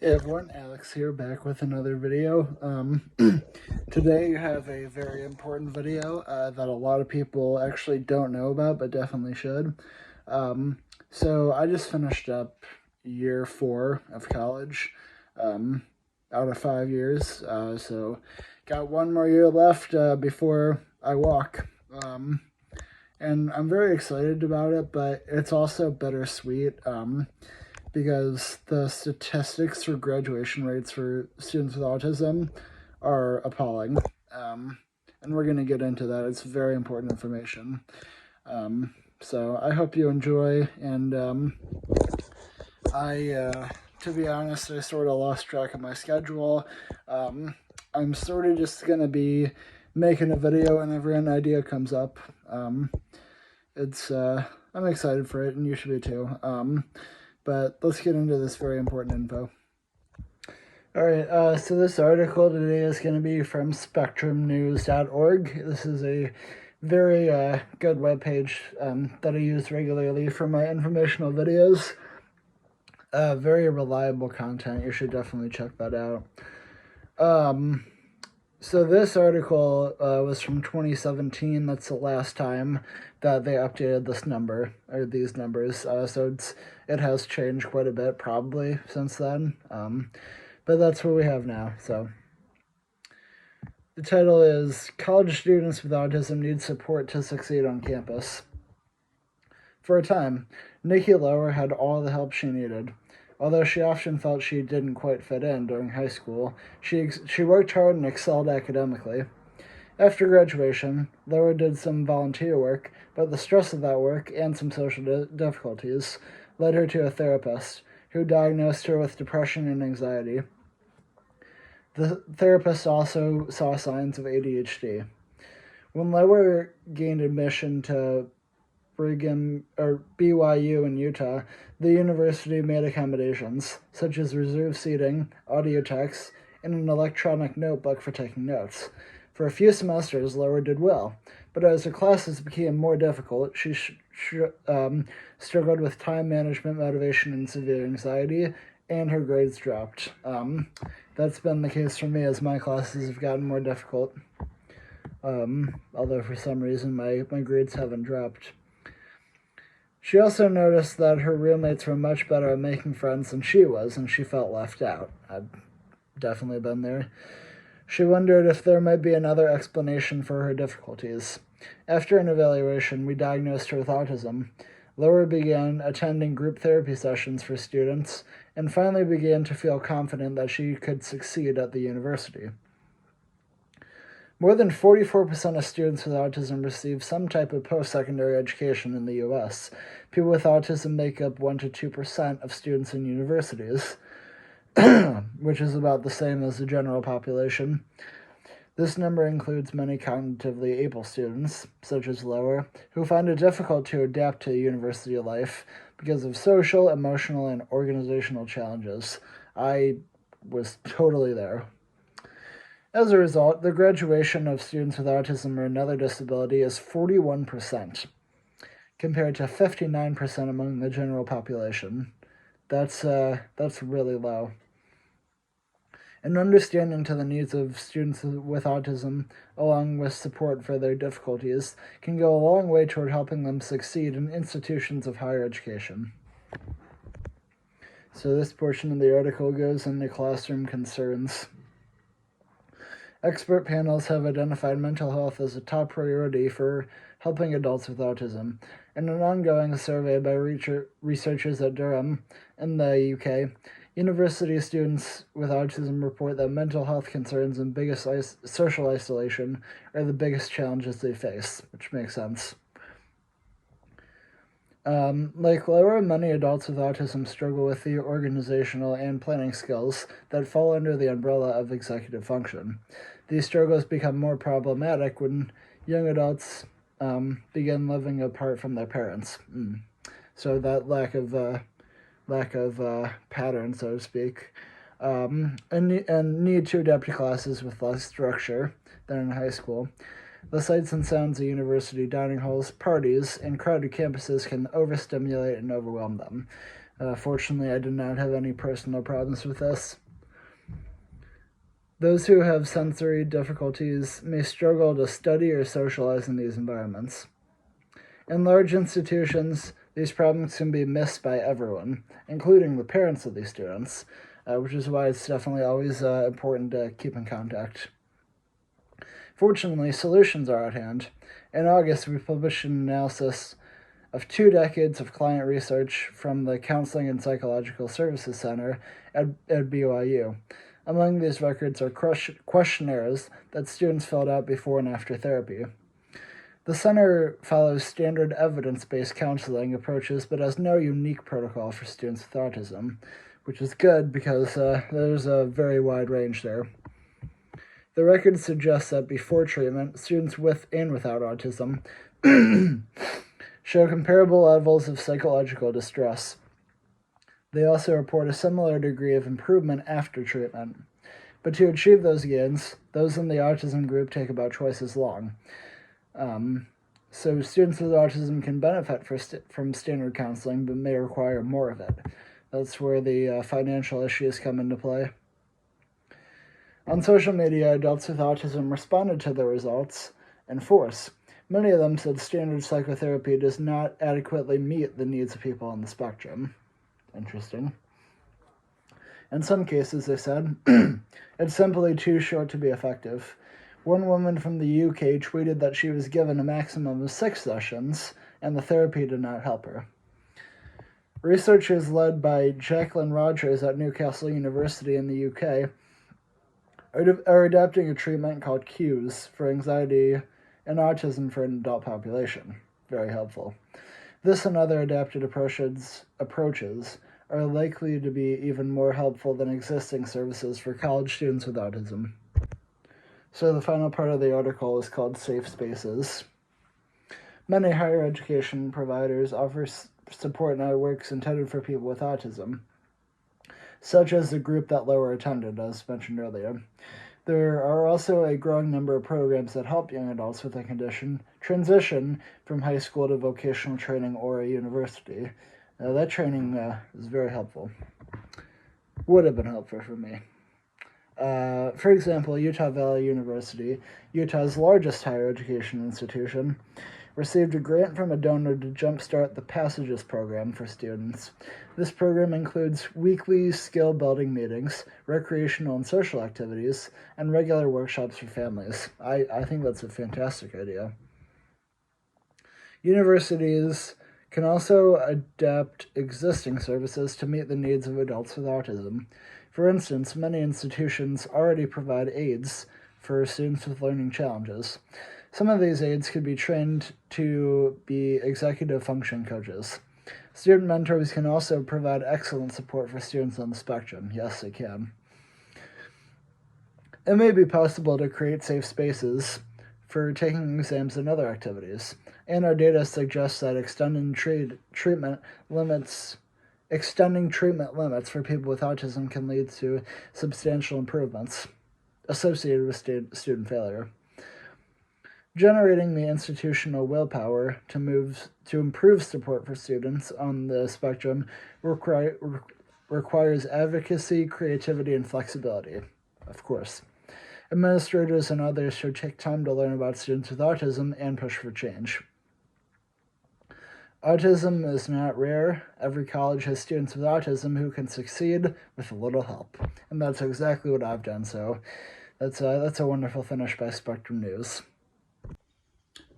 Hey everyone, Alex here, back with another video. Today I have a very important video that a lot of people actually don't know about, but definitely should. So I just finished up year 4 of college, out of 5 years. So got one more year left before I walk. And I'm very excited about it, but it's also bittersweet. Because the statistics for graduation rates for students with autism are appalling. And we're going to get into that. It's very important information. So I hope you enjoy. And to be honest, I sort of lost track of my schedule. I'm sort of just going to be making a video whenever an idea comes up. I'm excited for it, and you should be too. But let's get into this very important info. Alright, so this article today is going to be from spectrumnews.org. This is a very good webpage that I use regularly for my informational videos. Very reliable content. You should definitely check that out. So this article was from 2017. That's the last time that they updated this number, or these numbers. So it has changed quite a bit probably since then. But that's what we have now. So the title is College Students with Autism Need Support to Succeed on Campus. For a time, Nikki Lower had all the help she needed. Although she often felt she didn't quite fit in during high school, she worked hard and excelled academically. After graduation, Lower did some volunteer work, but the stress of that work and some social difficulties led her to a therapist, who diagnosed her with depression and anxiety. The therapist also saw signs of ADHD. When Lower gained admission to BYU in Utah, the university made accommodations, such as reserved seating, audio techs, and an electronic notebook for taking notes. For a few semesters, Lower did well, but as her classes became more difficult, she struggled with time management, motivation, and severe anxiety, and her grades dropped. That's been the case for me as my classes have gotten more difficult. Although for some reason my grades haven't dropped. She also noticed that her roommates were much better at making friends than she was, and she felt left out. I've definitely been there. She wondered if there might be another explanation for her difficulties. After an evaluation, we diagnosed her with autism. Lower began attending group therapy sessions for students, and finally began to feel confident that she could succeed at the university. More than 44% of students with autism receive some type of post-secondary education in the U.S. People with autism make up 1 to 2% of students in universities, which is about the same as the general population. This number includes many cognitively able students, such as Lower, who find it difficult to adapt to university life because of social, emotional, and organizational challenges. I was totally there. As a result, the graduation of students with autism or another disability is 41%, compared to 59% among the general population. That's really low. And understanding to the needs of students with autism, along with support for their difficulties, can go a long way toward helping them succeed in institutions of higher education. So this portion of the article goes into classroom concerns. Expert panels have identified mental health as a top priority for helping adults with autism. In an ongoing survey by researchers at Durham in the UK, university students with autism report that mental health concerns and social isolation are the biggest challenges they face, which makes sense. Like Lower, many adults with autism struggle with the organizational and planning skills that fall under the umbrella of executive function. These struggles become more problematic when young adults begin living apart from their parents. So that lack of pattern, so to speak, and need to adapt to classes with less structure than in high school. The sights and sounds of university dining halls, parties, and crowded campuses can overstimulate and overwhelm them. Fortunately, I did not have any personal problems with this. Those who have sensory difficulties may struggle to study or socialize in these environments. In large institutions, these problems can be missed by everyone, including the parents of these students, which is why it's definitely always important to keep in contact. Fortunately, solutions are at hand. In August, we published an analysis of 2 decades of client research from the Counseling and Psychological Services Center at BYU. Among these records are questionnaires that students filled out before and after therapy. The center follows standard evidence-based counseling approaches but has no unique protocol for students with autism, which is good because there's a very wide range there. The record suggests that before treatment, students with and without autism show comparable levels of psychological distress. They also report a similar degree of improvement after treatment. But to achieve those gains, those in the autism group take about twice as long. So students with autism can benefit from standard counseling, but may require more of it. That's where the financial issues come into play. On social media, adults with autism responded to the results in force. Many of them said standard psychotherapy does not adequately meet the needs of people on the spectrum. Interesting. In some cases, they said, it's simply too short to be effective. One woman from the UK tweeted that she was given a maximum of 6 sessions, and the therapy did not help her. Researchers led by Jacqueline Rogers at Newcastle University in the UK are adapting a treatment called CUES for anxiety and autism for an adult population. Very helpful. This and other adapted approaches are likely to be even more helpful than existing services for college students with autism. So the final part of the article is called Safe Spaces. Many higher education providers offer support networks intended for people with autism, such as the group that Lower attended, as mentioned earlier. There are also a growing number of programs that help young adults with the condition transition from high school to vocational training or a university. That training is very helpful. Would have been helpful for me. For example, Utah Valley University, Utah's largest higher education institution, received a grant from a donor to jumpstart the Passages program for students. This program includes weekly skill-building meetings, recreational and social activities, and regular workshops for families. I think that's a fantastic idea. Universities can also adapt existing services to meet the needs of adults with autism. For instance, many institutions already provide aids for students with learning challenges. Some of these aides could be trained to be executive function coaches. Student mentors can also provide excellent support for students on the spectrum. Yes, they can. It may be possible to create safe spaces for taking exams and other activities, and our data suggests that extending treatment limits for people with autism can lead to substantial improvements associated with student failure. Generating the institutional willpower to improve support for students on the spectrum requires advocacy, creativity, and flexibility, of course. Administrators and others should take time to learn about students with autism and push for change. Autism is not rare. Every college has students with autism who can succeed with a little help. And that's exactly what I've done, so that's a wonderful finish by Spectrum News.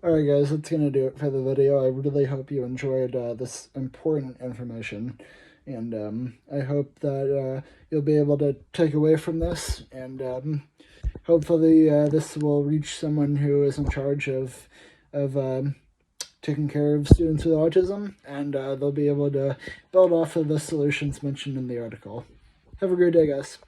Alright guys, that's going to do it for the video. I really hope you enjoyed this important information. And I hope that you'll be able to take away from this. And hopefully this will reach someone who is in charge of taking care of students with autism. And they'll be able to build off of the solutions mentioned in the article. Have a great day, guys.